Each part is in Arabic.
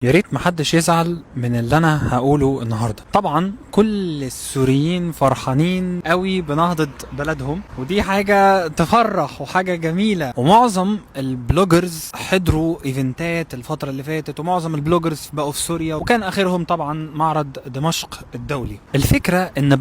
يا ريت محدش يزعل من اللي انا هقوله النهارده. طبعا كل السوريين فرحانين قوي بنهضة بلدهم، ودي حاجة تفرح وحاجة جميلة، ومعظم البلوجرز حضروا ايفنتات الفترة اللي فاتت، ومعظم البلوجرز بقوا في سوريا، وكان اخرهم طبعا معرض دمشق الدولي. الفكرة ان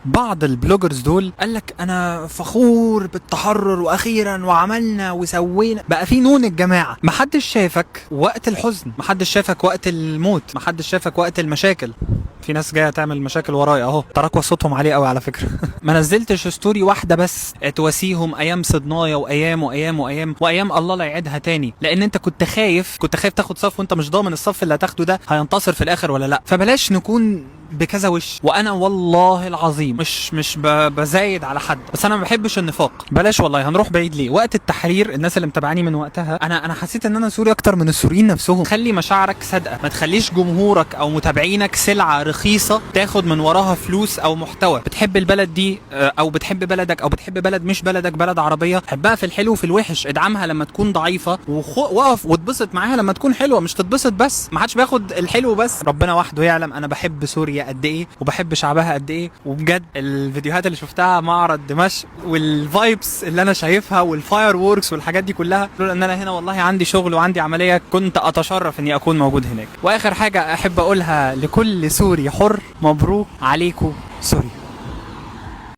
بعض البلوجرز دول قالك انا فخور بالتحرر واخيرا وعملنا وسوينا. بقى في نون الجماعة، محدش شافك وقت الحزن، محدش شافك وقت الموت، محدش شافك وقت المشاكل. في ناس جايه تعمل مشاكل ورايا اهو، تراكوا صوتهم عالي قوي على فكره. ما نزلتش ستوري واحده بس تواسيهم ايام صدنايا وايام الله لا يعيدها تاني، لان انت كنت خايف تاخد صف وانت مش ضامن الصف اللي هتاخده ده هينتصر في الاخر ولا لا. فبلاش نكون بكذا وش. وانا والله العظيم مش بزايد على حد، بس انا ما بحبش النفاق. بلاش والله، هنروح بعيد ليه؟ وقت التحرير الناس اللي متابعاني من وقتها، انا حسيت ان انا سوري اكتر من السوريين نفسهم. خلي مشاعرك صادقه، ما تخليش جمهورك او متابعينك سلعه رخيصه تاخد من وراها فلوس او محتوى. بتحب البلد دي او بتحب بلدك او بتحب بلد مش بلدك، بلد عربيه، حبها في الحلو وفي الوحش، ادعمها لما تكون ضعيفه، وقف واتبسط معاها لما تكون حلوه، مش تتبسط بس. ما حدش بياخد الحلو بس. ربنا وحده يعلم انا بحب سوريا قد ايه وبحب شعبها قد ايه. وبجد الفيديوهات اللي شفتها معرض دمشق والفايبس اللي انا شايفها والفاير ووركس والحاجات دي كلها، لولا ان انا هنا والله عندي شغل وعندي عمليه كنت اتشرف اني اكون موجود هناك. واخر حاجه احب اقولها لكل سوري حر، مبروك عليكم سوري.